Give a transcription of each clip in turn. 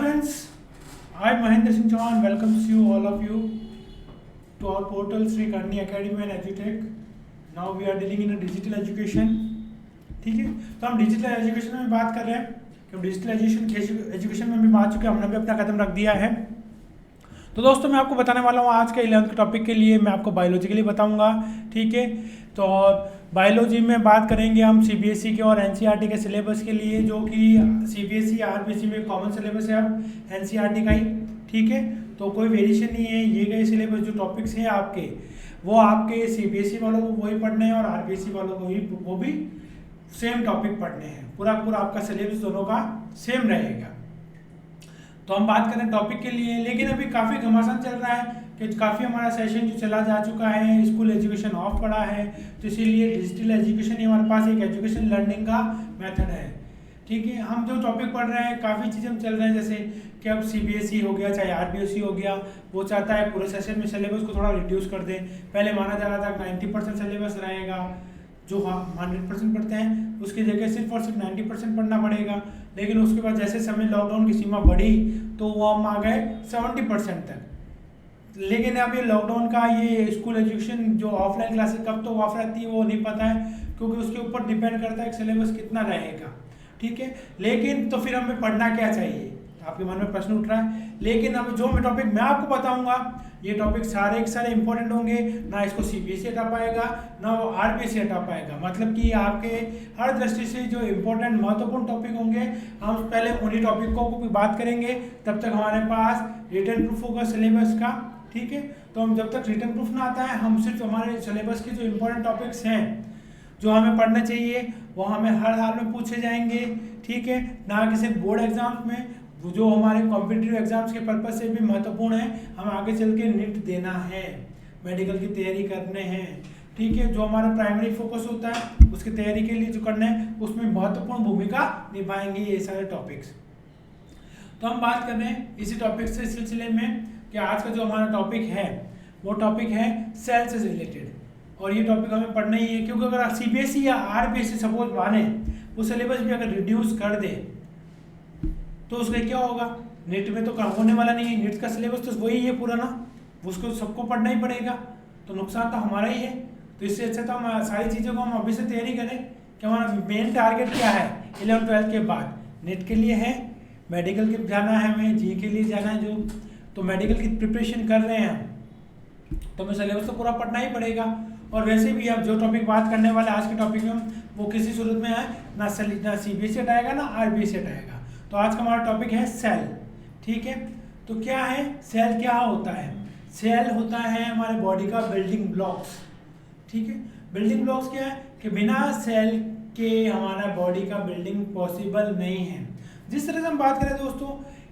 friends, I Mahendra Singh Chauhan welcomes you all of you to our portal Sri Karni Academy and EduTech. Now we are dealing in a digital education. ठीक है, तो हम digital education में बात कर रहे हैं कि हम डिजिटल एजुकेशन में भी आ चुके हैं, हमने भी अपना कदम रख दिया है। तो दोस्तों मैं आपको बताने वाला हूँ आज के 11th के टॉपिक के लिए, मैं आपको बायोलॉजी के लिए बताऊँगा। ठीक है, तो बायोलॉजी में बात करेंगे हम सीबीएसई के और एनसीईआरटी के सिलेबस के लिए, जो कि सीबीएसई आरबीएसई में कॉमन सिलेबस है अब एनसीईआरटी का ही। ठीक है, तो कोई वेरिएशन नहीं है, ये गए सिलेबस जो टॉपिक्स हैं आपके वो आपके सीबीएसई वालों को वही पढ़ने हैं और आरबीएसई वालों को वो भी सेम टॉपिक पढ़ने हैं। पूरा आपका सिलेबस दोनों का सेम रहेगा। तो हम बात करें टॉपिक के लिए, लेकिन अभी काफ़ी घमासान चल रहा है कि काफ़ी हमारा सेशन जो चला जा चुका है, स्कूल एजुकेशन ऑफ पड़ा है, तो इसीलिए डिजिटल एजुकेशन ही हमारे पास एक एजुकेशन लर्निंग का मेथड है। ठीक है, हम जो टॉपिक पढ़ रहे हैं काफ़ी चीज़ें हम चल रहे हैं, जैसे कि अब सीबीएसई हो गया चाहे आरबीएसई हो गया, वो चाहता है पूरे सेशन में सिलेबस को थोड़ा रिड्यूस कर दें। पहले माना जा रहा था 90% सिलेबस रहेगा, जो 100% पढ़ते हैं उसकी जगह सिर्फ और सिर्फ 90% पढ़ना पड़ेगा। लेकिन उसके बाद जैसे समय लॉकडाउन की सीमा बढ़ी तो वो हम आ गए 70% तक। लेकिन अब ये लॉकडाउन का ये स्कूल एजुकेशन जो ऑफलाइन क्लासेस कब तो ऑफ रहती है वो नहीं पता है, क्योंकि उसके ऊपर डिपेंड करता है कि सिलेबस कितना रहेगा। ठीक है, लेकिन तो फिर हमें पढ़ना क्या चाहिए, आपके मन में प्रश्न उठ रहा है। लेकिन अब जो मैं टॉपिक मैं आपको बताऊंगा ये टॉपिक सारे के सारे इंपॉर्टेंट होंगे, ना इसको सीबीएसई हटा पाएगा ना वो आरबीएसई हटा पाएगा। मतलब कि आपके हर दृष्टि से जो इंपॉर्टेंट महत्वपूर्ण टॉपिक होंगे हम पहले उन्हीं टॉपिकों को भी बात करेंगे। तब तक हमारे पास रिटन प्रूफ होगा सिलेबस का। ठीक है, तो हम जब तक रिटन प्रूफ ना आता है हम सिर्फ हमारे सिलेबस के जो इंपॉर्टेंट टॉपिक्स हैं जो हमें पढ़ना चाहिए वो हमें हर हाल में पूछे जाएंगे। ठीक है, ना कि सिर्फ बोर्ड एग्जाम्स में, जो हमारे कॉम्पिटिटिव एग्जाम्स के पर्पज से भी महत्वपूर्ण है, हम आगे चल के नीट देना है, मेडिकल की तैयारी करने हैं। ठीक है, जो हमारा प्राइमरी फोकस होता है उसकी तैयारी के लिए जो करना है उसमें महत्वपूर्ण भूमिका निभाएंगे ये सारे टॉपिक्स। तो हम बात कर रहे हैं इसी टॉपिक से सिलसिले में कि आज का जो हमारा टॉपिक है वो टॉपिक है सेल से रिलेटेड, और ये टॉपिक हमें पढ़ना ही है, क्योंकि अगर सीबीएसई या आरबीएसई सपोज माने वो सिलेबस भी अगर रिड्यूस कर दे तो उसका क्या होगा, नेट में तो होने वाला नहीं है। नेट का सिलेबस तो वही है पूरा ना, उसको सबको पढ़ना ही पड़ेगा, तो नुकसान तो हमारा ही है। तो इससे अच्छा तो हम सारी चीज़ों को हम अभी से तैयारी करें कि हमारा मेन टारगेट क्या है 11th-12th के बाद। नेट के लिए है, मेडिकल के जाना है, हमें जी के लिए जाना है, जो तो मेडिकल की प्रिपरेशन कर रहे हैं तो हमें सिलेबस तो पूरा पढ़ना ही पड़ेगा। और वैसे भी अब जो टॉपिक बात करने वाले आज के टॉपिक में वो किसी सूरत में है ना सीबीएसई हटाएगा ना आरबीएसई हटाएगा। तो आज का हमारा टॉपिक है सेल। ठीक है, तो क्या है सेल, क्या होता है? सेल होता है हमारे बॉडी का बिल्डिंग ब्लॉक्स। ठीक है, बिल्डिंग ब्लॉक्स क्या है कि बिना सेल के हमारा बॉडी का बिल्डिंग पॉसिबल नहीं है। जिस तरह से हम बात करें दोस्तों,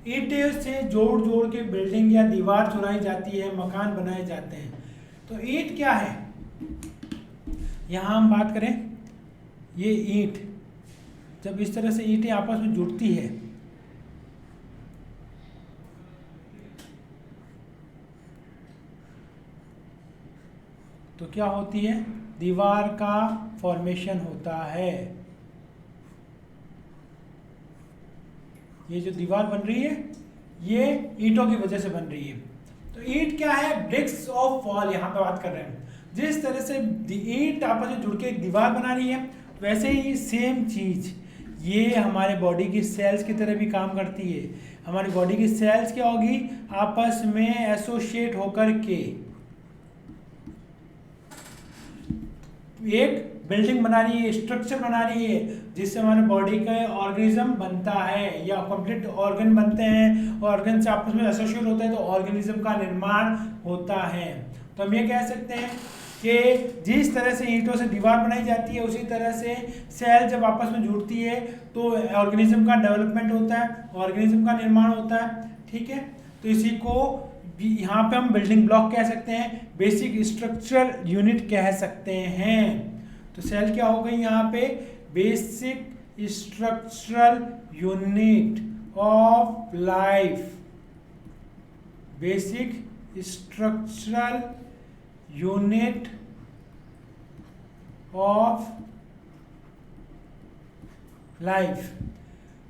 ईंटें से जोड़ जोड़ के बिल्डिंग या दीवार चुनाई जाती है, मकान बनाए जाते हैं। तो ईंट क्या है, यहाँ हम बात करें ये ईंट, जब इस तरह से ईंटें आपस में जुड़ती है तो क्या होती है, दीवार का फॉर्मेशन होता है। ये जो दीवार बन रही है ये ईंटों की वजह से बन रही है। तो ईंट क्या है, ब्रिक्स ऑफ वॉल, यहाँ पे बात कर रहे हैं। जिस तरह से ईंट आपस में जुड़ के एक दीवार बना रही है, वैसे ही सेम चीज ये हमारे बॉडी की सेल्स की तरह भी काम करती है। हमारी बॉडी की सेल्स क्या होगी, आपस में एसोसिएट होकर के एक बिल्डिंग बना रही है, स्ट्रक्चर बना रही है, जिससे हमारे बॉडी का ऑर्गेनिज्म बनता है या कंप्लीट ऑर्गन बनते हैं। ऑर्गन से आपस में एसोसिएट होते हैं तो ऑर्गेनिज्म का निर्माण होता है। तो हम ये कह सकते हैं कि जिस तरह से ईंटों से दीवार बनाई जाती है उसी तरह से सेल जब आपस में जुड़ती है तो ऑर्गेनिज्म का डेवलपमेंट होता है, ऑर्गेनिज्म का निर्माण होता है। ठीक है, तो इसी को यहाँ पे हम बिल्डिंग ब्लॉक कह सकते हैं, बेसिक स्ट्रक्चरल यूनिट कह सकते हैं। तो सेल क्या हो गई यहाँ पे, basic structural unit of life, basic structural unit of life.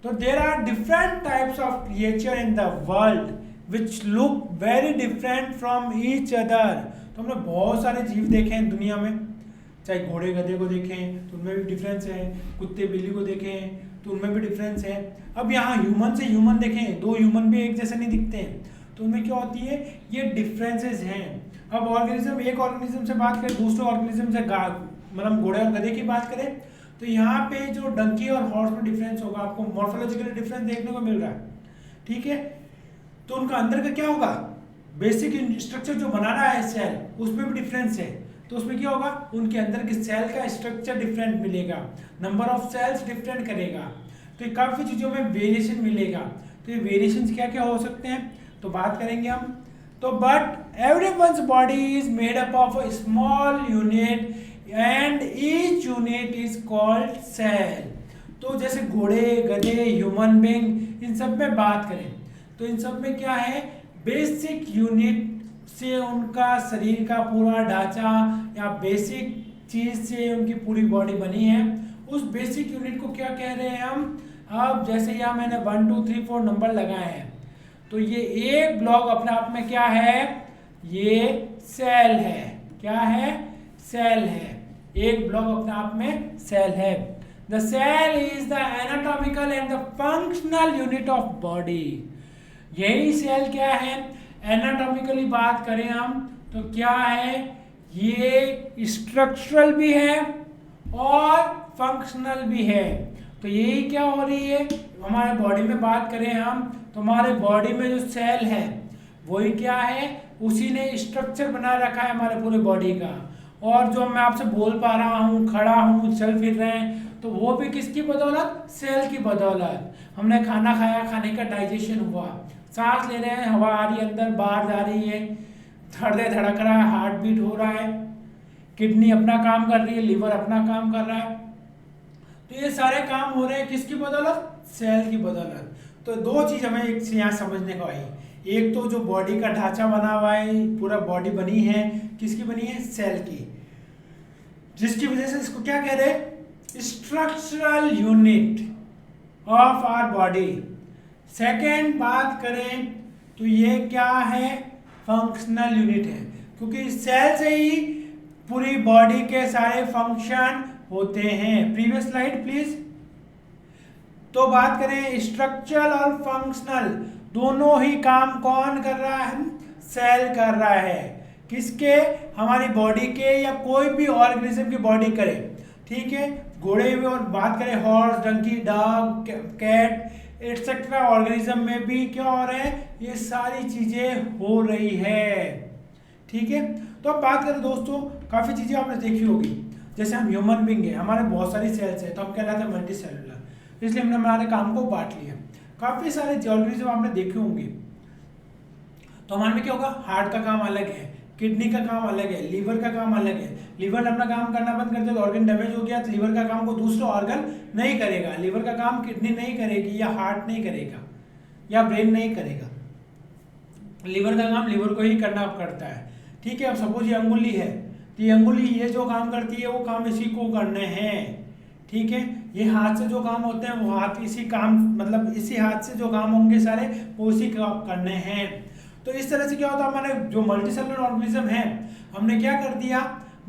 तो there are different types of creature in the world which look very different from each other. तो हमने बहुत सारे जीव देखे हैं दुनिया में, चाहे घोड़े गधे को देखें तो उनमें भी डिफरेंस है, कुत्ते बिल्ली को देखें तो उनमें भी डिफरेंस है। अब यहाँ ह्यूमन से ह्यूमन देखें, दो ह्यूमन भी एक जैसे नहीं दिखते हैं, तो उनमें क्या होती है, ये डिफरेंसेस हैं। अब ऑर्गेनिज्म, एक ऑर्गेनिज्म से बात करें, दूसरे ऑर्गेनिज्म से मतलब घोड़े और गधे की बात करें, तो यहाँ पे जो डंकी और हॉर्स में डिफरेंस होगा, आपको मॉर्फोलॉजिकल डिफरेंस देखने को मिल रहा है, ठीक है। तो उनका अंदर का क्या होगा, बेसिक स्ट्रक्चर जो बना रहा है सेल, उसमें भी डिफरेंस है। तो उसमें क्या होगा, उनके अंदर की सेल का स्ट्रक्चर डिफरेंट मिलेगा, नंबर ऑफ सेल्स डिफरेंट करेगा, तो ये काफ़ी चीज़ों में वेरिएशन मिलेगा। तो ये वेरिएशंस क्या क्या हो सकते हैं, तो बात करेंगे हम। तो but everyone's body is made up of a small unit and each unit is called cell. तो जैसे घोड़े गधे ह्यूमन बीइंग, इन सब में बात करें तो इन सब में क्या है, बेसिक यूनिट से उनका शरीर का पूरा ढांचा या बेसिक चीज से उनकी पूरी बॉडी बनी है, उस बेसिक यूनिट को क्या कह रहे हैं हम। अब जैसे यहाँ मैंने 1 2 3 4 नंबर लगाए हैं, तो ये एक ब्लॉक अपने आप में क्या है, ये सेल है। क्या है, सेल है। एक ब्लॉक अपने आप में सेल है। The cell is the anatomical and the functional unit of body. यही सेल क्या है, एनाटॉमिकली बात करें हम तो क्या है, ये स्ट्रक्चरल भी है और फंक्शनल भी है। तो यही क्या हो रही है, हमारे बॉडी में बात करें हम तो हमारे बॉडी में जो सेल है वही क्या है, उसी ने स्ट्रक्चर बना रखा है हमारे पूरे बॉडी का। और जो मैं आपसे बोल पा रहा हूँ, खड़ा हूँ, चल फिर रहे हैं, तो वो भी किसकी बदौलत, सेल की बदौलत। हमने खाना खाया, खाने का डाइजेशन हुआ, सांस ले रहे हैं, हवा आ रही है अंदर, बाहर जा रही है, हृदय धड़क रहा है, हार्ट बीट हो रहा है, किडनी अपना काम कर रही है, लिवर अपना काम कर रहा है। तो ये सारे काम हो रहे हैं किसकी बदौलत, सेल की बदौलत। तो दो चीज हमें एक यहाँ समझने को आई, एक तो जो बॉडी का ढांचा बना हुआ है, पूरा बॉडी बनी है, किसकी बनी है, सेल की, जिसकी वजह से इसको क्या कह रहे हैं, structural unit of our body. Second बात करें तो ये क्या है, फंक्शनल यूनिट है, क्योंकि सेल से ही पूरी बॉडी के सारे फंक्शन होते हैं। Previous slide please. तो बात करें स्ट्रक्चरल और फंक्शनल, दोनों ही काम कौन कर रहा है, सेल कर रहा है। किसके, हमारी बॉडी के, या कोई भी ऑर्गेनिज्म की बॉडी करे, ठीक है। घोड़े में और बात करें horse, donkey, dog, cat etcetera organism में भी क्या हो रहा है, ये सारी चीजें हो रही है, ठीक है। तो अब बात करें दोस्तों, काफी चीजें आपने देखी होगी, जैसे हम ह्यूमन बीइंग है, हमारे बहुत सारी सेल्स है, तो हम कहलाते हैं मल्टी सेलुलर, इसलिए हमने हमारे काम को बांट लिया। काफी सारे ऑर्गेनिज्म आपने देखे होंगे। तो हमारे में क्या होगा, हार्ट का काम अलग है, किडनी का काम अलग है, लीवर का काम अलग है। लीवर अपना काम करना बंद कर दे तो ऑर्गन डैमेज हो गया, तो लीवर का काम को दूसरा ऑर्गन नहीं करेगा। लीवर का काम किडनी नहीं करेगी, या हार्ट नहीं करेगा, या ब्रेन नहीं करेगा। लीवर का काम लीवर को ही करना पड़ता है, ठीक है। अब सपोज ये अंगुली है, तो ये अंगुली ये जो काम करती है वो काम इसी को करने हैं, ठीक है। ये हाथ से जो काम होते हैं वो हाथ इसी काम, मतलब इसी हाथ से जो काम होंगे सारे वो इसी का करने हैं। तो इस तरह से क्या होता है, हमारे जो मल्टी सेलुलर ऑर्गेनिज्म है, हमने क्या कर दिया,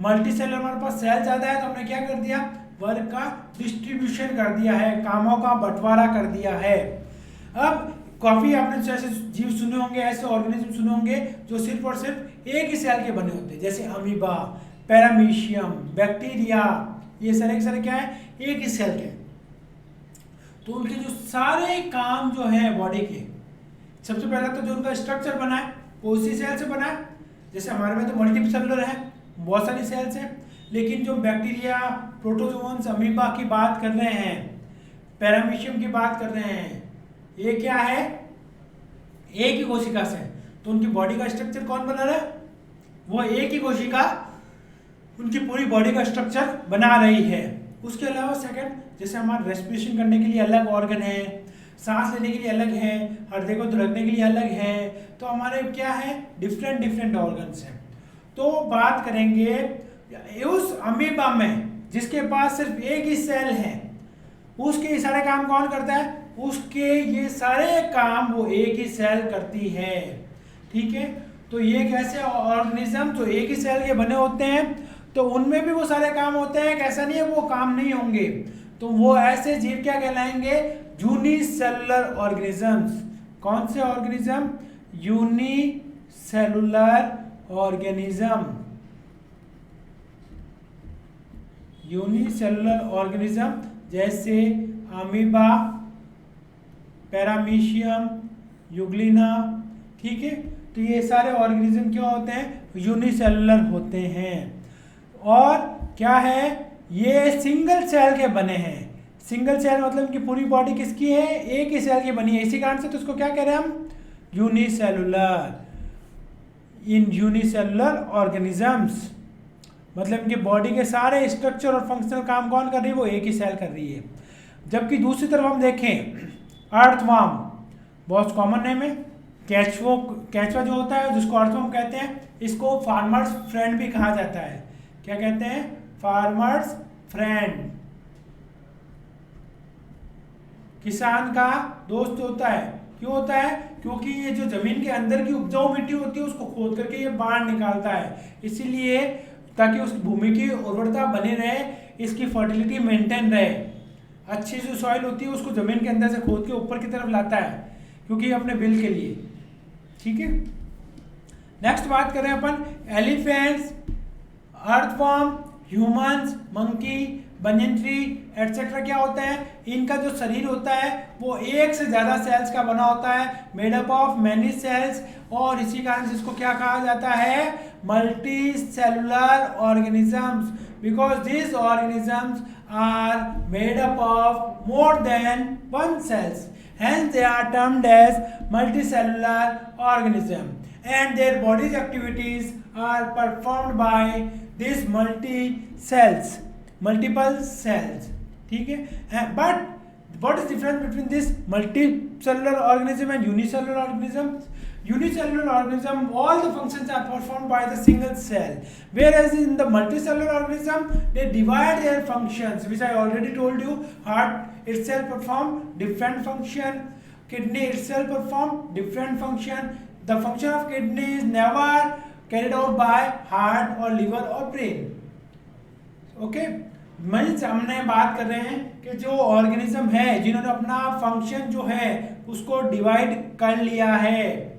मल्टी सेलुलर हमारे पास सेल ज्यादा है, तो हमने क्या कर दिया, वर्क का डिस्ट्रीब्यूशन कर दिया है, कामों का बंटवारा कर दिया है। अब काफी आपने जैसे जीव सुने होंगे, ऐसे ऑर्गेनिज्म सुने होंगे जो सिर्फ और सिर्फ एक ही सेल के बने होते हैं, जैसे अमीबा, पैरामीशियम, बैक्टीरिया, ये सारे क्या है, एक ही सेल के। तो उनके जो सारे काम जो है बॉडी के, सबसे पहला तो जो उनका स्ट्रक्चर बना है वो उसी सेल से बना है। जैसे हमारे में तो मल्टी सेलुलर है, बहुत सारी सेल्स हैं, लेकिन जो बैक्टीरिया, प्रोटोजोन्स, अमीबा की बात कर रहे हैं, पैरामीशियम की बात कर रहे हैं, ये क्या है, एक ही कोशिका से। तो उनकी बॉडी का स्ट्रक्चर कौन बना रहा है, वो एक ही कोशिका उनकी पूरी बॉडी का स्ट्रक्चर बना रही है। उसके अलावा सेकंड, जैसे हमारा रेस्पिरेशन करने के लिए अलग ऑर्गन है, सांस लेने के लिए अलग है, हृदय को धड़कने के लिए अलग है, तो हमारे क्या है, डिफरेंट ऑर्गन्स हैं। तो बात करेंगे उस अमीबा में जिसके पास सिर्फ एक ही सेल है, उसके सारे काम कौन करता है, उसके ये सारे काम वो एक ही सेल करती है। ठीक है, तो ये कैसे ऑर्गेनिज्म जो एक ही सेल के बने होते हैं तो उनमें भी वो सारे काम होते हैं, कैसा नहीं है वो काम नहीं होंगे, तो वो ऐसे जीव क्या कहलाएंगे, यूनिसेलुलर ऑर्गेनिजम्स। कौन से organism, unicellular organism. Unicellular organism जैसे अमीबा, पैरामीशियम, यूग्लिना। ठीक है, तो ये सारे ऑर्गेनिज्म क्या होते हैं, यूनिसेलुलर होते हैं। और क्या है, ये सिंगल सेल के बने हैं। सिंगल सेल मतलब कि पूरी बॉडी किसकी है, एक ही सेल की बनी है, इसी कारण से तो इसको क्या कह रहे हैं हम, यूनिसेलुलर। इन यूनिसेलुलर ऑर्गेनिजम्स मतलब इनके बॉडी के सारे स्ट्रक्चर और फंक्शनल काम कौन कर रही है, वो एक ही सेल कर रही है। जबकि दूसरी तरफ हम देखें, अर्थवर्म बहुत कॉमन नेम है, केंचुआ जो होता है जिसको अर्थवर्म कहते हैं, इसको फार्मर्स फ्रेंड भी कहा जाता है। क्या कहते हैं, फार्मर्स फ्रेंड, किसान का दोस्त होता है। क्यों होता है, क्योंकि ये जो जमीन के अंदर की उपजाऊ मिट्टी होती है उसको खोद करके ये बाहर निकालता है, इसीलिए ताकि उस भूमि की उर्वरता बनी रहे, इसकी फर्टिलिटी मेंटेन रहे। अच्छी जो सॉइल होती है उसको जमीन के अंदर से खोद के ऊपर की तरफ लाता है, क्योंकि अपने बिल के लिए। ठीक है, नेक्स्ट बात करें अपन elephants, earthworm, humans, monkey, banyan tree etcetera. क्या होता है, इनका जो शरीर होता है वो एक से ज्यादा सेल्स का बना होता है, made up of many cells, और इसी कारण से इसको क्या कहा जाता है, multi cellular organisms, because this organisms are made up of more than one cells, hence they are termed as multicellular organism, and their body's activities are performed by these multiple cells. ठीक है, but what is difference between this multicellular organism and unicellular organisms? Unicellular organism, all the functions are performed by the single cell, whereas in the multicellular organism they divide their functions, which I already told you. Heart itself perform different function, kidney itself perform different function. The function of kidney is never carried out by heart or liver or brain. Okay, means हमने बात कर रहे हैं कि जो organism है जिन्होंने अपना फंक्शन जो है उसको डिवाइड कर लिया है।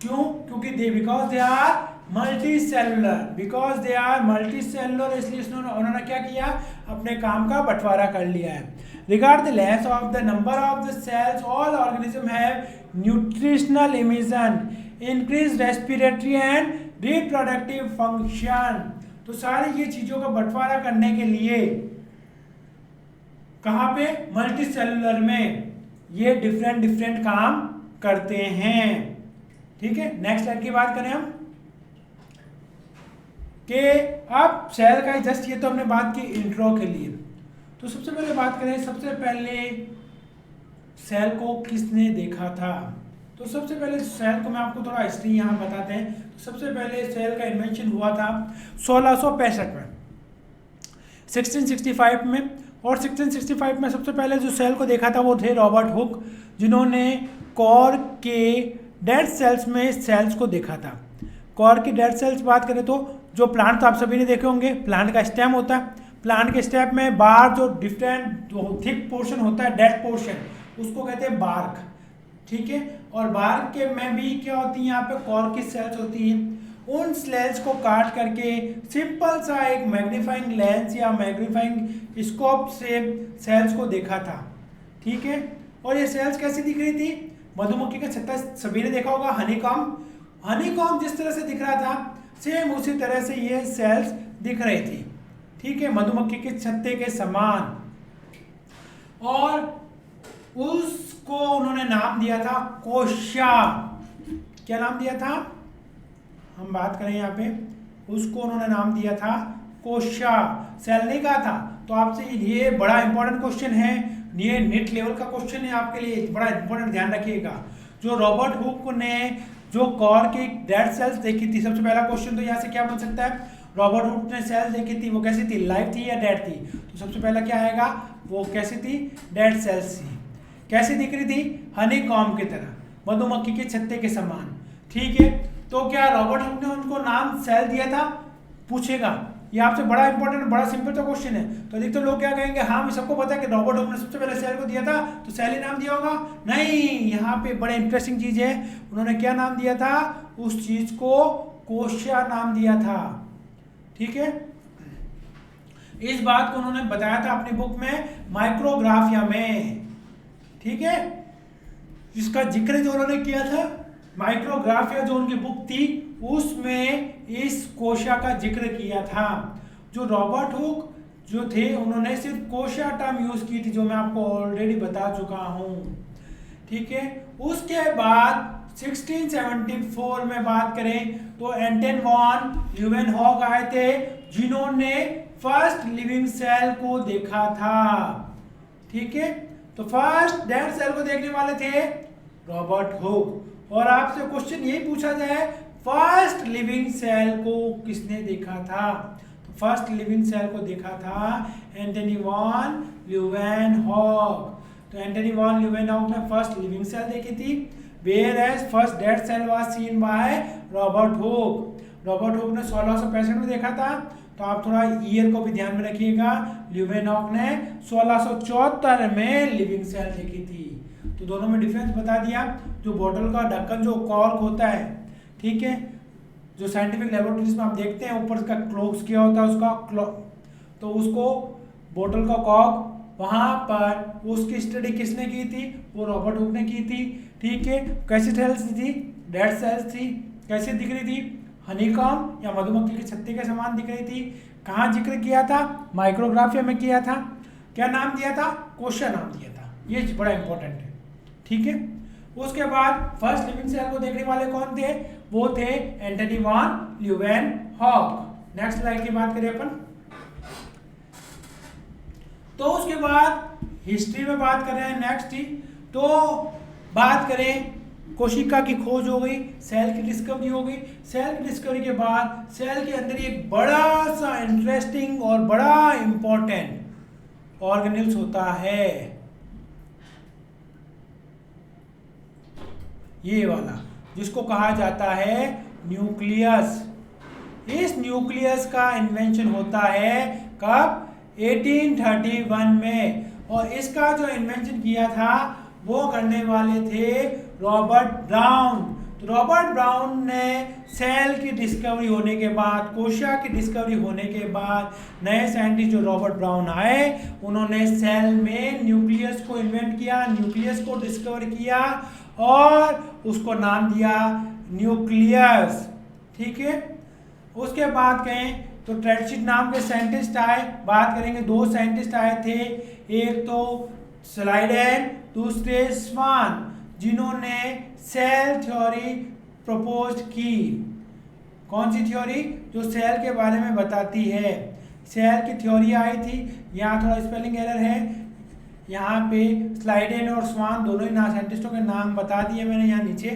क्यों, क्योंकि because they are multi cellular, इसलिए उन्होंने क्या किया, अपने काम का बंटवारा कर लिया है। Regardless of the number of the cells, all organisms have nutritional emission, increased respiratory and reproductive function. तो सारी ये चीजों का बंटवारा करने के लिए कहाँ पे, मल्टी सेलुलर में ये डिफरेंट काम करते हैं। ठीक है, नेक्स्ट स्लाइड की बात करें हम कि अब सेल का जस्ट ये तो हमने बात की इंट्रो के लिए। तो सबसे पहले बात करें, सबसे पहले सेल को किसने देखा था। तो सबसे पहले सेल को मैं आपको थोड़ा हिस्ट्री यहाँ बताते हैं। तो सबसे पहले सेल का इन्वेंशन हुआ था 1665 में, 1665 में, और 1665 में सबसे पहले जो सेल को देखा था वो थे रॉबर्ट हुक, जिन्होंने कॉर के डेड सेल्स में सेल्स को देखा था। कॉर की डेड सेल्स बात करें तो जो प्लांट तो आप सभी ने देखे होंगे, प्लांट का स्टेम होता है, प्लांट के स्टेम में बाहर जो डिफरेंट जो थिक पोर्शन होता है, डेड पोर्शन, उसको कहते हैं बार्क। ठीक है, और बार्क के में भी क्या होती है, यहाँ पे कॉर की सेल्स होती हैं। उन सेल्स को काट करके सिंपल सा एक मैग्नीफाइंग लेंस या मैग्नीफाइंग स्कोप से सेल्स को देखा था। ठीक है, और ये सेल्स कैसी दिख रही थी, मधुमक्खी का छत्ता सभी ने देखा होगा, हनीकॉम्ब जिस तरह से दिख रहा था सेम उसी तरह से ये सेल्स दिख रही थी। ठीक है, मधुमक्खी के छत्ते के समान, और उसको उन्होंने नाम दिया था कोशा। क्या नाम दिया था, हम बात करें यहाँ पे, उसको उन्होंने नाम दिया था कोशा, सेल नहीं कहा था। तो आपसे ये बड़ा इंपॉर्टेंट क्वेश्चन है, ये नेट लेवल का क्वेश्चन है आपके लिए, बड़ा इंपॉर्टेंट, ध्यान रखिएगा। जो रॉबर्ट हुक ने जो कॉर की डेड सेल्स देखी थी, सबसे पहला क्वेश्चन तो यहाँ से क्या बन सकता है, रॉबर्ट हुक ने सेल्स देखी थी, वो कैसी थी, लाइव थी या डेड थी। तो सबसे पहला क्या आएगा, वो कैसी थी, डेड सेल्स थी। कैसी दिख रही थी? हनी कॉम की तरह, मधुमक्खी के छत्ते के समान। ठीक है, तो क्या रॉबर्ट हुक ने उनको नाम सेल दिया था? पूछेगा, ये आपसे बड़ा इंपॉर्टेंट, बड़ा सिंपल सा क्वेश्चन है। तो अधिकतर लोग क्या कहेंगे, हाँ मुझे सबको पता है कि रॉबर्ट हुक ने सबसे पहले सेल को दिया था, तो सेल ही नाम दिया होगा। नहीं, यहाँ पे बड़े इंटरेस्टिंग चीज है, उन्होंने क्या नाम दिया था? उस चीज को कोशिका नाम दिया था। ठीक है, इस बात को उन्होंने बताया था अपनी बुक में माइक्रोग्राफिया में। ठीक है, इसका जिक्र जो उन्होंने किया था, माइक्रोग्राफिया जो उनकी बुक थी उसमें इस कोशिका का जिक्र किया था। जो रॉबर्ट हुक जो थे उन्होंने सिर्फ कोशिका टर्म यूज की थी, जो मैं आपको ऑलरेडी बता चुका हूं। ठीक है, उसके बाद 1674 में बात करें तो एंटन वॉन ल्यूवेनहॉक आए थे, जिन्होंने फर्स्ट लिविंग सेल को देखा था। ठीक है, तो फर्स्ट डेड सेल को देखने वाले थे रॉबर्ट हुक। और आपसे क्वेश्चन यही पूछा जाए, फर्स्ट लिविंग सेल को किसने देखा था? तो फर्स्ट लिविंग सेल को देखा था एंटनी वॉन ल्यूवेनहॉक। तो एंटनी वॉन ल्यूवेनहॉक ने फर्स्ट लिविंग सेल देखी थी, whereas first dead cell was seen by Robert Hooke. Robert Hooke ने 1665 में देखा था। तो आप थोड़ा ईयर को भी ध्यान में रखिएगा, ल्यूवेनहॉक ने 1674 में लिविंग सेल देखी थी। तो दोनों में डिफरेंस बता दिया। जो बोतल का ढक्कन जो कॉर्क होता है, ठीक है, जो साइंटिफिक लेबोरेटरीज में आप देखते हैं ऊपर का क्लोज किया होता है उसका तो उसको बोतल का कॉर्क, वहां पर उसकी स्टडी किसने की थी? वो रॉबर्ट हुक ने की थी। ठीक है, कैसी सेल्स थी? डेड सेल्स थी। कैसे दिख रही थी? हनीकॉम या मधुमक्खी के छत्ते के समान दिख रही थी। कहाँ जिक्र किया था? माइक्रोग्राफिया में किया था। क्या नाम दिया था? कोशिका नाम दिया था। ये बड़ा इंपॉर्टेंट है। ठीक है, उसके बाद फर्स्ट लिविंग सेल को देखने वाले कौन थे? वो थे Antony van Leeuwenhoek. Next slide की बात करें अपन, तो उसके बाद हिस्ट्री में बात कर रहे हैं। नेक्स्ट ही तो बात करें, कोशिका की खोज हो गई, सेल की डिस्कवरी हो गई। सेल की डिस्कवरी के बाद सेल के अंदर एक बड़ा सा इंटरेस्टिंग और बड़ा इंपॉर्टेंट ऑर्गेनेल्स होता है, ये वाला, जिसको कहा जाता है न्यूक्लियस। इस न्यूक्लियस का इन्वेंशन होता है कब? 1831 में। और इसका जो इन्वेंशन किया था वो करने वाले थे रॉबर्ट ब्राउन। तो रॉबर्ट ब्राउन ने सेल की डिस्कवरी होने के बाद, कोशिका की डिस्कवरी होने के बाद, नए साइंटिस्ट जो रॉबर्ट ब्राउन आए, उन्होंने सेल में न्यूक्लियस को इन्वेंट किया, न्यूक्लियस को डिस्कवर किया और उसको नाम दिया न्यूक्लियस। ठीक है, उसके बाद कहें तो ट्रेडशीट नाम के साइंटिस्ट आए। बात करेंगे, दो साइंटिस्ट आए थे, एक तो स्लाइडेन, दूसरे स्वान, जिन्होंने सेल थ्योरी प्रपोज की। कौन सी थ्योरी? जो सेल के बारे में बताती है। सेल की थ्योरी आई थी। यहाँ थोड़ा स्पेलिंग एरर है, यहाँ पे स्लाइडेन और स्वान दोनों ही साइंटिस्टों के नाम बता दिए मैंने यहाँ नीचे।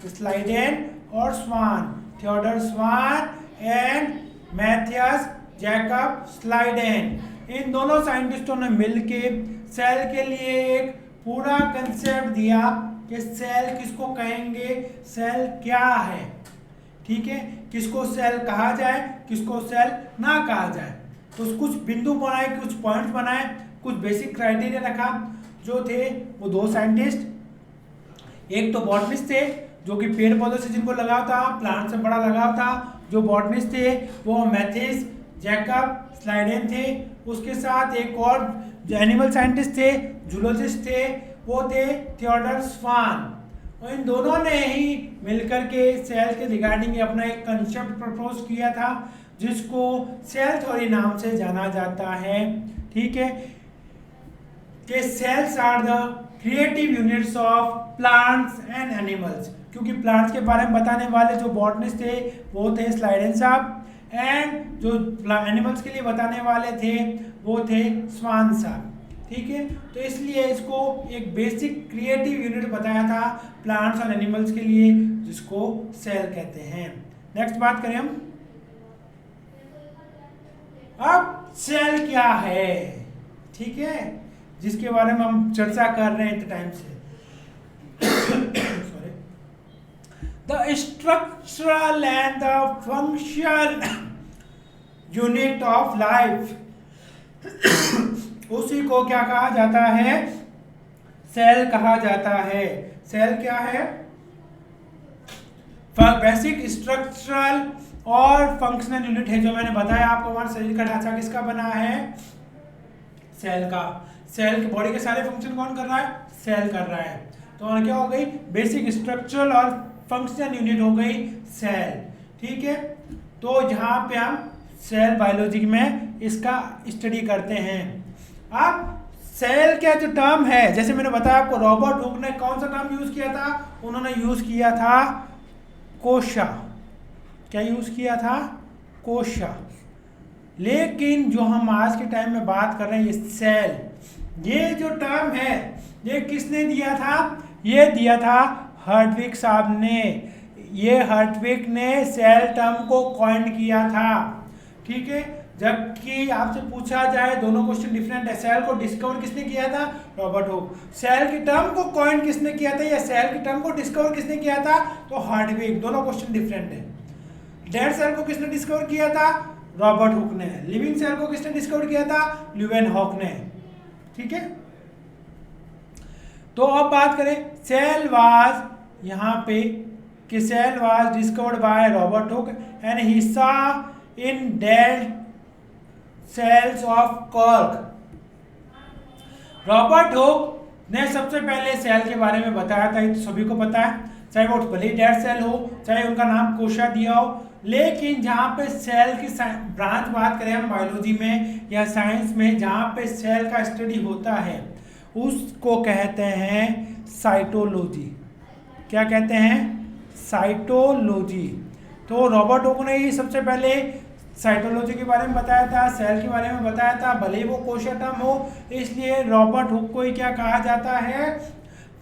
स्लाइडेन और Schwann, Theodor Schwann and Matthias Jakob Schleiden, इन दोनों साइंटिस्टों ने मिलके सेल के लिए एक पूरा कंसेप्ट दिया कि सेल किसको कहेंगे, सेल क्या है। ठीक है, किसको सेल कहा जाए, किसको सेल ना कहा जाए। तो कुछ बिंदु बनाए, कुछ पॉइंट्स बनाए, कुछ बेसिक क्राइटेरिया रखा। जो थे वो दो साइंटिस्ट, एक तो बॉटनिस्ट थे जो कि पेड़ पौधों से जिनको लगाव था, प्लांट से बड़ा लगाव था, जो बॉटनिस्ट थे वो मैथियस जैकब स्लाइडेन थे। उसके साथ एक और जो एनिमल साइंटिस्ट थे, जूलॉजिस्ट थे, वो थे थियोडर स्वान। और इन दोनों ने ही मिलकर के सेल के रिगार्डिंग अपना एक कंसेप्ट प्रपोज किया था, जिसको सेल थ्योरी नाम से जाना जाता है। ठीक है, कि cells are the creative units of plants and animals. क्योंकि प्लांट्स के बारे में बताने वाले जो बॉटनिस्ट थे वो थे स्लाइडेन साहब, एंड जो एनिमल्स के लिए बताने वाले थे वो थे स्वान साहब। ठीक है, तो इसलिए इसको एक बेसिक क्रिएटिव यूनिट बताया था प्लांट्स और एनिमल्स के लिए, जिसको सेल कहते हैं। नेक्स्ट बात करें हम, अब सेल क्या है। ठीक है, जिसके बारे में हम चर्चा कर रहे हैं इतने टाइम से। Sorry, the structural and the function unit of life, उसी को क्या कहा जाता है? सेल कहा जाता है। सेल क्या है? बेसिक स्ट्रक्चरल और फंक्शनल यूनिट है, जो मैंने बताया आपको। हमारे शरीर का ढांचा किसका बना है? सेल का। सेल की बॉडी के सारे फंक्शन कौन कर रहा है? सेल कर रहा है। तो क्या हो गई? बेसिक स्ट्रक्चरल और फंक्शनल यूनिट हो गई सेल। ठीक है, तो यहाँ पे हम सेल बायोलॉजी में इसका स्टडी करते हैं। अब सेल का जो टर्म है, जैसे मैंने बताया आपको, रॉबर्ट हुक ने कौन सा टर्म यूज किया था? उन्होंने यूज किया था कोशा। क्या यूज किया था? कोशा। लेकिन जो हम आज के टाइम में बात कर रहे हैं, ये सेल, ये जो टर्म है, ये किसने दिया था? ये दिया था हर्टविग साहब ने। ये हर्टविग ने सेल टर्म को कॉइन किया था। ठीक है, जबकि आपसे पूछा जाए, दोनों क्वेश्चन डिफरेंट है। सेल को डिस्कवर किसने किया था? Robert Hooke. सेल की टर्म को कॉइन किसने किया था, या सेल की टर्म को डिस्कवर किसने किया था? तो हर्टविग। दोनों क्वेश्चन डिफरेंट है। डेड सेल को किसने डिस्कवर किया था? रॉबर्ट हुक ने। लिविंग सेल को किसने डिस्कवर किया था? ल्यूवेनहॉक ने। ठीक है, तो अब बात करें सेल वाज, यहाँ पे कि cell was discovered by Robert Hooke and he saw in dead cells of cork. Robert Hooke ने सबसे पहले सेल के बारे में बताया था, ये तो सभी को पता है, चाहे वो भले डेड सेल हो, चाहे उनका नाम कोशा दिया हो। लेकिन जहाँ पे सेल की ब्रांच बात करें हम बायोलॉजी में या साइंस में, जहाँ पे सेल का स्टडी होता है, उसको कहते हैं साइटोलॉजी। क्या कहते हैं? साइटोलॉजी। तो रॉबर्ट हुक ने ही सबसे पहले साइटोलॉजी के बारे में बताया था, सेल के बारे में बताया था। भले ही वो कोशा टर्म हो, इसलिए रॉबर्ट हुक को ही क्या कहा जाता है?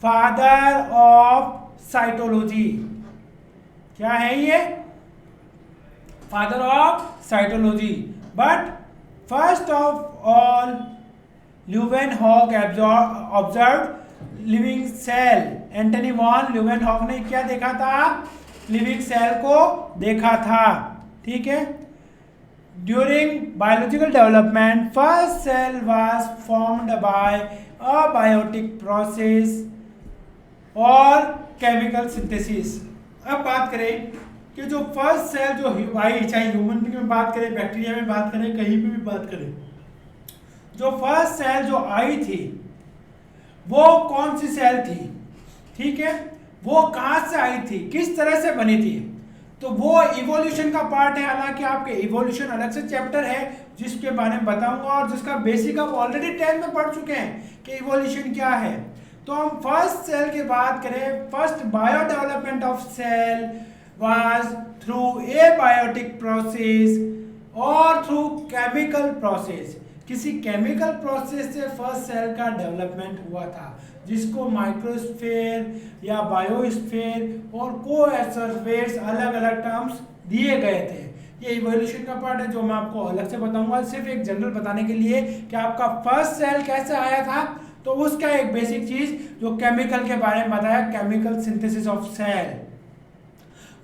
Father of cytology. क्या है ये? Father of cytology. But first of all Leeuwenhoek observed living cell. Antonie van Leeuwenhoek ने क्या देखा था? लिविंग सेल को देखा था। ठीक है, during biological development, first cell was formed by abiotic process और chemical synthesis। अब बात करें कि जो फर्स्ट सेल जो आई, चाहे ह्यूमन बीइंग में बात करें, बैक्टीरिया में बात करें, कहीं पे भी बात करें, जो फर्स्ट सेल जो आई थी वो कौन सी सेल थी? ठीक है, वो कहाँ से आई थी, किस तरह से बनी थी? तो वो इवोल्यूशन का पार्ट है। हालांकि आपके इवोल्यूशन अलग से चैप्टर है जिसके बारे में बताऊंगा, और जिसका बेसिक आप ऑलरेडी 10 में पढ़ चुके हैं कि इवोल्यूशन क्या है। तो हम फर्स्ट सेल की बात करें, first bio development of cell was through abiotic process और थ्रू केमिकल प्रोसेस। किसी केमिकल प्रोसेस से फर्स्ट सेल का डेवलपमेंट हुआ था, जिसको माइक्रोस्फेयर या बायोस्फेयर और कोएसरफेयर्स अलग अलग टर्म्स दिए गए थे। ये इवोल्यूशन का पार्ट है जो मैं आपको अलग से बताऊंगा, सिर्फ एक जनरल बताने के लिए कि आपका फर्स्ट सेल कैसे आया था। तो उसका एक बेसिक चीज जो केमिकल के बारे में बताया, केमिकल सिंथेसिस ऑफ सेल।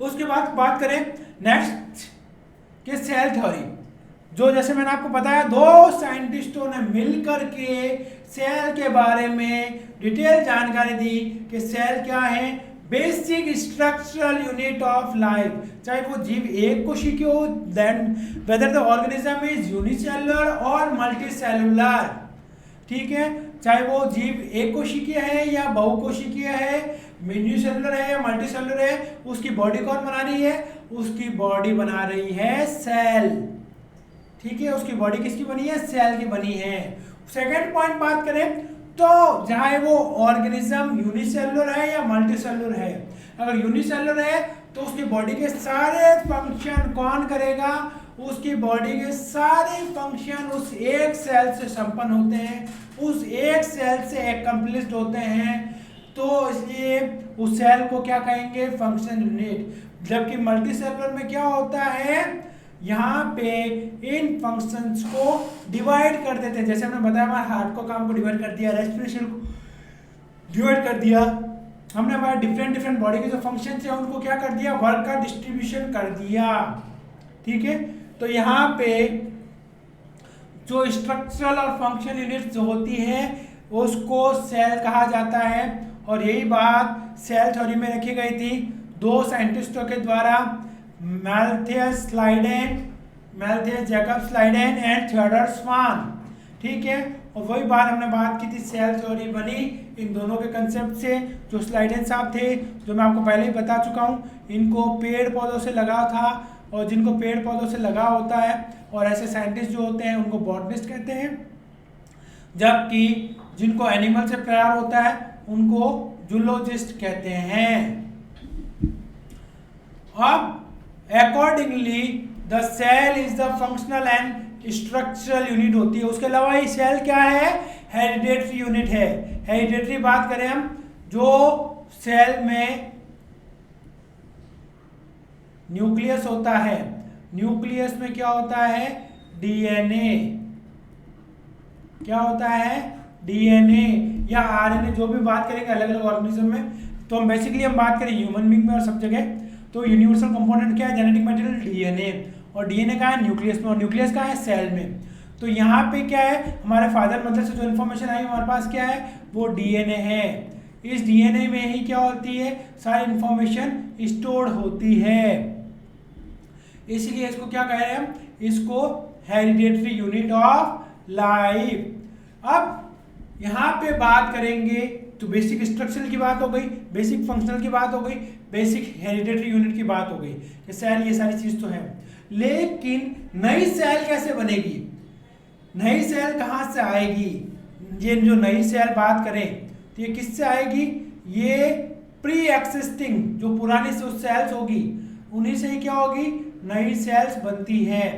उसके बाद बात करें नेक्स्ट के सेल थ्योरी, जो जैसे मैंने आपको बताया, दो साइंटिस्टों ने मिलकर के सेल के बारे में डिटेल जानकारी दी कि सेल क्या है, basic structural unit of life. चाहे वो जीव एक कोशिकीय हो, then whether the organism is unicellular और मल्टीसेलुलर। ठीक है, चाहे वो जीव एक कोशिकीय है या बहुकोशिकीय है, यूनिसेलुलर है या मल्टीसेलुलर है, उसकी बॉडी कौन बना रही है? उसकी बॉडी बना रही है सेल। ठीक है, उसकी बॉडी किसकी बनी है? सेल की बनी है। सेकेंड पॉइंट बात करें तो चाहे वो ऑर्गेनिज्म यूनिसेलुलर है या मल्टीसेलुलर है, अगर यूनिसेलुलर है तो उसकी बॉडी के सारे फंक्शन कौन करेगा? उसकी बॉडी के सारे फंक्शन उस एक सेल से संपन्न होते हैं, उस एक सेल से एक्कम्प्लिश्ड होते हैं। तो इसलिए उस सेल को क्या कहेंगे? Function unit. जबकि मल्टीसेलुलर में क्या होता है? यहाँ पे इन फंक्शंस को डिवाइड कर देते हैं। जैसे हमने बताया हमारे हार्ट को काम को डिवाइड कर दिया, रेस्पिरेशन को डिवाइड कर दिया, हमने हमारे डिफरेंट बॉडी के जो फंक्शन है उनको क्या कर दिया, वर्क का डिस्ट्रीब्यूशन कर दिया। ठीक है, तो यहाँ पे जो स्ट्रक्चरल और फंक्शनल यूनिट्स होती है उसको सेल कहा जाता है। और यही बात सेल थ्योरी में रखी गई थी दो साइंटिस्टों के द्वारा, मैल्थियस जैकब स्लाइडेन एंड थियोडोर स्वान। ठीक है, और वही बात हमने बात की थी, सेल थ्योरी बनी इन दोनों के कंसेप्ट से। जो स्लाइडेन साहब थे, जो मैं आपको पहले ही बता चुका हूँ, इनको पेड़ पौधों से लगाव था, और जिनको पेड़ पौधों से लगाव होता है और ऐसे साइंटिस्ट जो होते हैं उनको बॉटनिस्ट कहते हैं, जबकि जिनको एनिमल से प्यार होता है उनको जूलॉजिस्ट कहते हैं। अब accordingly the cell is the functional and structural unit होती है। उसके अलावा ये सेल क्या है, हेरिडेटरी यूनिट है। हेरिडेटरी बात करें हम, जो सेल में न्यूक्लियस होता है, न्यूक्लियस में क्या होता है, डीएनए। क्या होता है, डीएनए या आरएनए, जो भी बात करेंगे अलग अलग ऑर्गेनिज्म में। तो हम बेसिकली हम बात करें ह्यूमन बीइंग में और सब जगह, तो यूनिवर्सल कंपोनेंट क्या है, जेनेटिक मटेरियल डीएनए, और डीएनए का है न्यूक्लियस में, और न्यूक्लियस का है सेल में। तो यहाँ पे क्या है, हमारे फादर मदर से जो इन्फॉर्मेशन आई हमारे पास क्या है, वो डीएनए है। इस डीएनए में ही क्या होती है, सारी इंफॉर्मेशन स्टोर होती है, इसलिए इसको क्या कह रहे हैं हम, इसको हेरिडेटरी यूनिट ऑफ लाइफ। अब यहाँ पे बात करेंगे तो बेसिक स्ट्रक्चरल की बात हो गई, बेसिक फंक्शनल की बात हो गई, बेसिक हेरिडेटरी यूनिट की बात हो गई, ये सेल, ये सारी चीज तो है। लेकिन नई सेल कैसे बनेगी, नई सेल कहाँ से आएगी, ये जो नई सेल बात करें तो ये किससे आएगी, ये प्री एक्सिस्टिंग जो पुरानी सेल्स होगी उन्हीं से ही क्या होगी, नई सेल्स बनती है।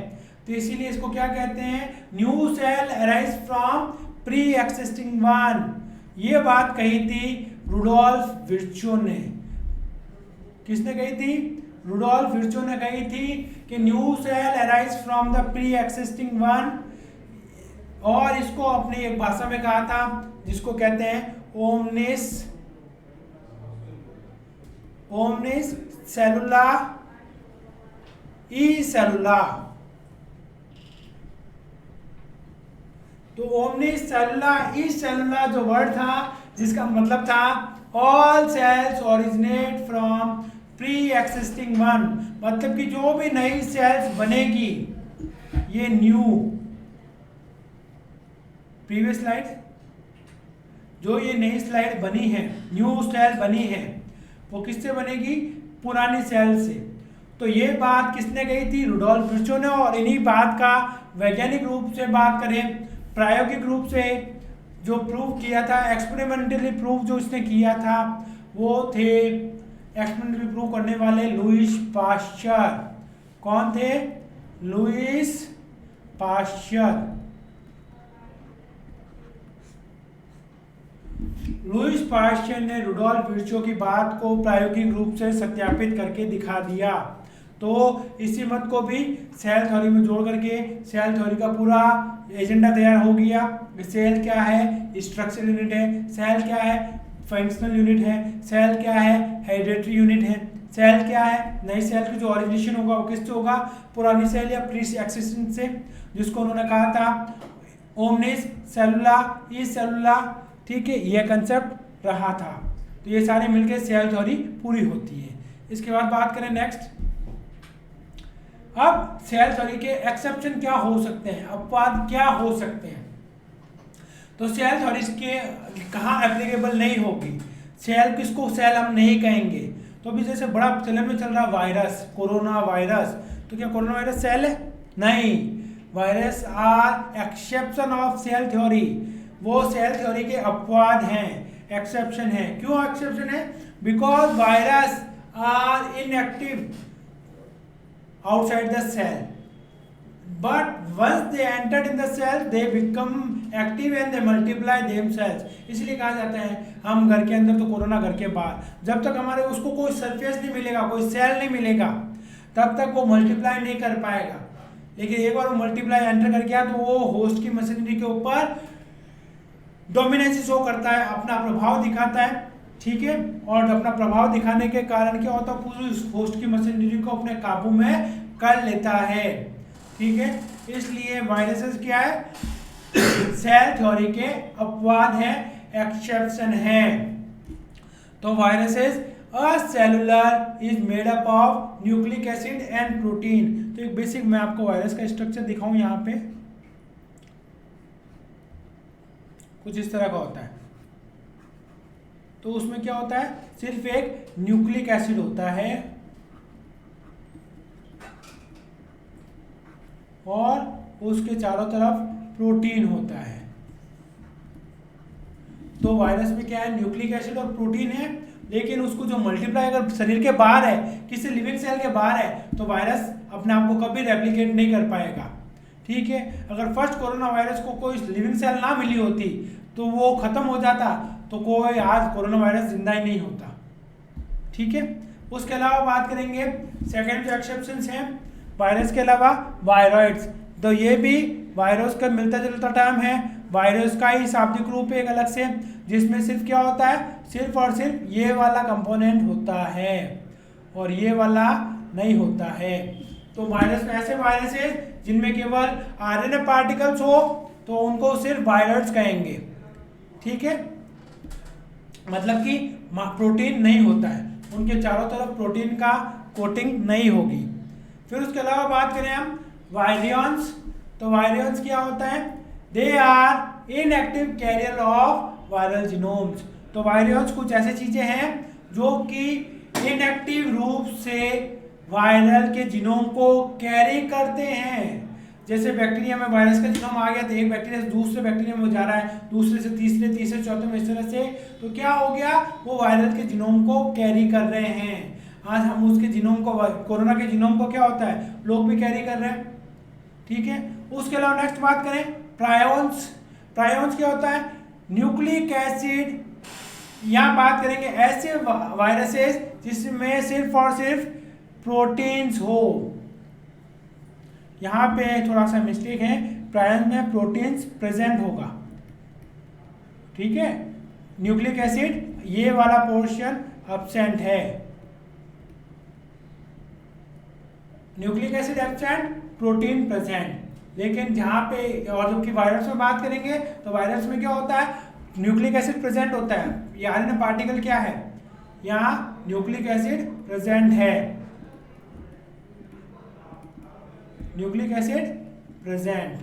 तो इसीलिए इसको क्या कहते हैं, new cell arise from pre existing one. ये बात कही थी रुडोल्फ विर्चो ने। किसने कही थी, रुडोल्फ विर्चो ने कही थी कि new cell arise from the pre existing one, और इसको अपनी एक भाषा में कहा था जिसको कहते हैं ओमनिस सेलुला ई सेलुला। तो ओमनिस सेलुला ई सेलुला जो वर्ड था, जिसका मतलब था all cells originate from pre existing one, मतलब कि जो भी नई सेल्स बनेगी, ये न्यू, प्रीवियस स्लाइड, जो ये नई स्लाइड बनी है, न्यू सेल बनी है, वो किससे बनेगी, पुरानी सेल से। तो ये बात किसने कही थी, रुडोल्फ विर्चो ने। और इन्हीं बात का वैज्ञानिक रूप से बात करें, प्रायोगिक रूप से जो प्रूव किया था, एक्सपेरिमेंटली प्रूव जो इसने किया था, वो थे एक्सपेरिमेंटली प्रूव करने वाले लुईस पाश्चर। कौन थे, लुईस पाश्चर। लुईस पाश्चर ने रुडोल्फ विर्चो की बात को प्रायोगिक रूप से सत्यापित करके दिखा दिया। तो इसी मत को भी सेल थ्योरी में जोड़ करके सेल थ्योरी का पूरा एजेंडा तैयार हो गया। सेल क्या है, स्ट्रक्चरल यूनिट है, सेल क्या है, फंक्शनल यूनिट है, सेल क्या है, हेरिडेटरी यूनिट है, सेल क्या है, नई सेल की जो ओरिजिनेशन होगा वो किससे होगा, पुरानी सेल या प्री एक्सिस्टेंट से, जिसको उन्होंने कहा था ओमनिस सेलुला ई सेलुला। ठीक है, ये कंसेप्ट रहा था। तो ये सारे मिलकर सेल थ्योरी पूरी होती है। इसके बाद बात करें नेक्स्ट, अब सेल थ्योरी के एक्सेप्शन क्या हो सकते हैं, अपवाद क्या हो सकते हैं। तो सेल थ्योरी के कहाँ एप्लीकेबल नहीं होगी, सेल किसको सेल हम नहीं कहेंगे। तो अभी जैसे बड़ा चलन में चल रहा वायरस, कोरोना वायरस, तो क्या कोरोना वायरस सेल है, नहीं, virus are exception of cell theory, वो सेल थ्योरी के अपवाद हैं, एक्सेप्शन है। क्यों एक्सेप्शन है, because virus are inactive outside the cell, but once they entered in the cell they become active and they multiply themselves। इसलिए कहा जाता है हम घर के अंदर तो कोरोना घर के बाहर, जब तक हमारे उसको कोई सरफेस नहीं मिलेगा, कोई सेल नहीं मिलेगा, तब तक वो मल्टीप्लाई नहीं कर पाएगा। लेकिन एक बार वो मल्टीप्लाई एंटर कर गया तो वो होस्ट की मशीनरी के ऊपर डोमिनेंस शो करता है, अपना प्रभाव दिखाता है, ठीक है। और अपना प्रभाव दिखाने के कारण क्या होता है, पूरी होस्ट की मशीनरी को अपने काबू में कर लेता है, ठीक है। इसलिए वायरसेस क्या है, सेल थ्योरी के अपवाद है, एक्सेप्शन है। तो viruses a cellular is made up of nucleic acid and protein. तो एक बेसिक मैं आपको वायरस का स्ट्रक्चर दिखाऊं, यहाँ पे कुछ इस तरह का होता है। तो उसमें क्या होता है, सिर्फ एक न्यूक्लिक एसिड होता है और उसके चारों तरफ प्रोटीन होता है। तो वायरस में क्या है, न्यूक्लिक एसिड और प्रोटीन है, लेकिन उसको जो मल्टीप्लाई अगर शरीर के बाहर है, किसी लिविंग सेल के बाहर है, तो वायरस अपने आप को कभी रेप्लिकेट नहीं कर पाएगा, ठीक है। अगर फर्स्ट कोरोना वायरस को कोई लिविंग सेल ना मिली होती तो वो खत्म हो जाता, तो कोई आज कोरोना वायरस जिंदा ही नहीं होता, ठीक है। उसके अलावा बात करेंगे सेकेंड जो एक्सेप्शंस हैं वायरस के अलावा, वायरॉइड्स। तो ये भी वायरस का मिलता जुलता टर्म है, वायरस का ही शाब्दिक रूप एक अलग से, जिसमें सिर्फ क्या होता है, सिर्फ और सिर्फ ये वाला कंपोनेंट होता है और ये वाला नहीं होता है। तो वायरस में ऐसे वायरस है जिनमें केवल आरएनए पार्टिकल्स हो तो उनको सिर्फ वायरस कहेंगे, ठीक है। मतलब कि प्रोटीन नहीं होता है, उनके चारों तरफ प्रोटीन का कोटिंग नहीं होगी। फिर उसके अलावा बात करें हम वायरियंस। तो वायरियंस क्या होता है, they are inactive carrier of viral genomes. तो वायरियंस कुछ ऐसी चीजें हैं जो कि इनएक्टिव रूप से वायरल के जीनोम को कैरी करते हैं। जैसे बैक्टीरिया में वायरस का जीनोम आ गया तो एक बैक्टीरिया से दूसरे बैक्टीरिया में जा रहा है, दूसरे से तीसरे, तीसरे चौथे में, इस तरह से। तो क्या हो गया, वो वायरल के जीनोम को कैरी कर रहे हैं। आज हम उसके जीनोम को, कोरोना के जीनोम को क्या होता है, लोग भी कैरी कर रहे हैं, ठीक है। उसके अलावा नेक्स्ट बात करें प्रायोन्स। प्रायोन्स क्या होता है, न्यूक्लिक एसिड। यहाँ बात करेंगे ऐसे वायरसेस जिसमें सिर्फ और सिर्फ प्रोटीन्स हो। यहाँ पे थोड़ा सा मिस्टेक है, प्रायन में प्रोटीन्स प्रेजेंट होगा, ठीक है। न्यूक्लिक एसिड ये वाला पोर्शन एब्सेंट है, nucleic acid absent, protein present. लेकिन जहाँ पे, और जबकि वायरस में बात करेंगे तो वायरस में क्या होता है, न्यूक्लिक एसिड प्रेजेंट होता है। ये आरएनए पार्टिकल क्या है, यहाँ न्यूक्लिक एसिड प्रेजेंट है, न्यूक्लिक एसिड प्रेजेंट,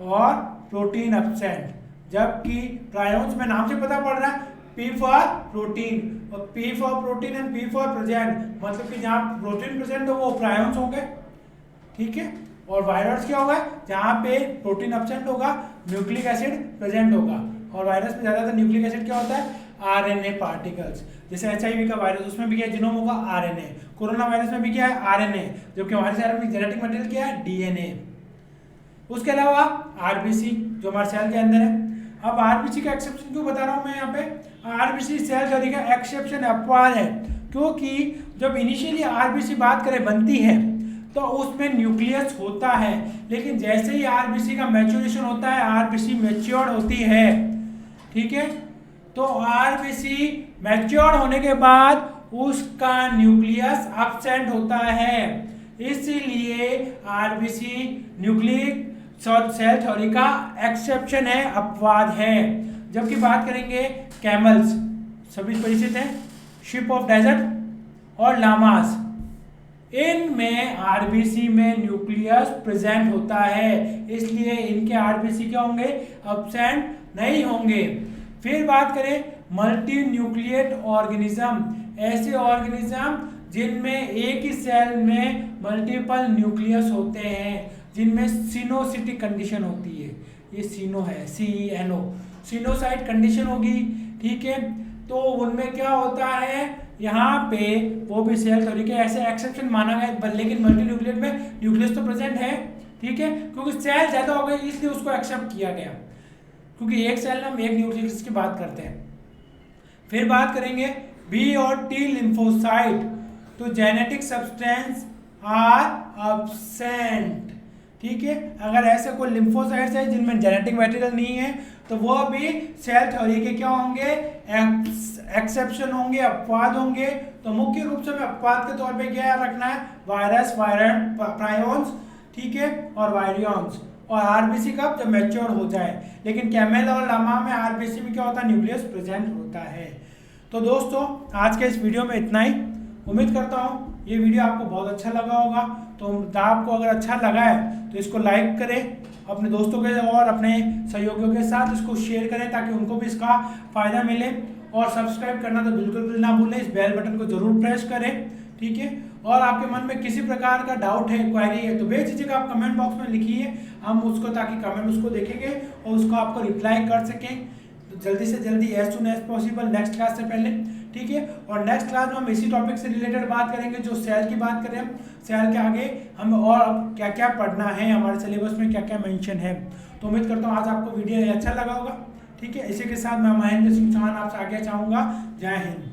और प्रोटीन एब्सेंट। जबकि प्रायोन्स में नाम से पता पड़ रहा है P फॉर प्रोटीन, और P for protein and P for present, मतलब कि जहाँ प्रोटीन प्रेजेंट हो वो प्रायोन्स होंगे, ठीक है। और वायरस क्या होगा, जहाँ पे प्रोटीन एब्सेंट होगा, न्यूक्लिक एसिड प्रेजेंट होगा। और वायरस में ज्यादातर न्यूक्लिक एसिड क्या होता है, आरएनए पार्टिकल्स। जैसे HIV का वायरस, उसमें भी क्या जीनोम होगा, आरएनए। कोरोना वायरस में भी क्या है, आरएनए, जबकि हमारे शरीर में जेनेटिक मटेरियल क्या है, डीएनए। उसके अलावा आरबीसी जो हमारे सेल के अंदर है। अब आरबीसी का एक्सेप्शन क्यों बता रहा हूं मैं यहाँ पे, आरबीसी सेल थ्योरी का एक्सेप्शन अपवाद है, क्योंकि जब इनिशियली आरबीसी बात करें बनती है तो उसमें न्यूक्लियस होता है, लेकिन जैसे ही आरबीसी का मैच्योरेशन होता है, आरबीसी मैच्योर्ड होती है, ठीक है। तो आरबीसी मैच्योर्ड होने के बाद उसका न्यूक्लियस एब्सेंट होता है, इसीलिए आरबीसी न्यूक्लिक सेल थ्योरी का एक्सेप्शन है, अपवाद है। जबकि बात करेंगे कैमल्स, सभी परिचित हैं, शिप ऑफ डेजर्ट और लामास, इनमें आरबीसी में न्यूक्लियस प्रेजेंट होता है, इसलिए इनके आरबीसी क्या होंगे, एब्सेंट नहीं होंगे। फिर बात करें मल्टी न्यूक्लिएट ऑर्गेनिज्म, ऐसे ऑर्गेनिज्म जिनमें एक ही सेल में मल्टीपल न्यूक्लियस होते हैं, जिनमें सिनोसिटिक कंडीशन होती है, ये सिनो है, CENO, सिनोसाइट कंडीशन होगी, ठीक है। तो उनमें क्या होता है, यहाँ पे वो भी सेल थ्योरी के ऐसे एक्सेप्शन माना गया, लेकिन मल्टी न्यूक्लिएट में न्यूक्लियस तो प्रेजेंट है, ठीक है, क्योंकि सेल ज्यादा हो गए इसलिए उसको एक्सेप्ट किया गया, क्योंकि एक सेल में हम एक न्यूक्लियस की बात करते हैं। फिर बात करेंगे B और T लिम्फोसाइट। तो जेनेटिक सब्सटेंस आर एब्सेंट। ठीक है, अगर ऐसे कोई लिम्फोसाइट्स है जिनमें जेनेटिक मटेरियल नहीं है तो वो भी सेल थ्योरी के क्या होंगे, एक्सेप्शन होंगे, अपवाद होंगे। तो मुख्य रूप से हमें अपवाद के तौर पे क्या रखना है, वायरस, प्रायोन्स, ठीक है, और वायरियंस। और आरबीसी कब, जब मैच्योर हो जाए। लेकिन कैमेल और लामा में आरबीसी में क्या होता है, न्यूक्लियस प्रेजेंट होता है। तो दोस्तों आज के इस वीडियो में इतना ही। उम्मीद करता हूँ ये वीडियो आपको बहुत अच्छा लगा होगा। तो आपको अगर अच्छा लगा है तो इसको लाइक करें, अपने दोस्तों के और अपने सहयोगियों के साथ इसको शेयर करें ताकि उनको भी इसका फ़ायदा मिले। और सब्सक्राइब करना तो बिल्कुल भी ना भूलें, इस बेल बटन को जरूर प्रेस करें। ठीक है, और आपके मन में किसी प्रकार का डाउट है, क्वेरी है तो बेझिझक आप कमेंट बॉक्स में लिखिए, हम उसको ताकि कमेंट उसको देखेंगे और उसको आपको रिप्लाई कर सकें तो जल्दी से जल्दी, as soon as possible, next class से पहले। ठीक है, और नेक्स्ट क्लास में हम इसी टॉपिक से रिलेटेड बात करेंगे, जो सेल की बात करें हम, सेल के आगे हम और अब क्या क्या पढ़ना है, हमारे सिलेबस में क्या क्या मेंशन है। तो उम्मीद करता हूँ आज आपको वीडियो अच्छा लगा होगा। ठीक है, इसी के साथ मैं महेंद्र सिंह चौहान आपसे आगे चाहूँगा। जय हिंद।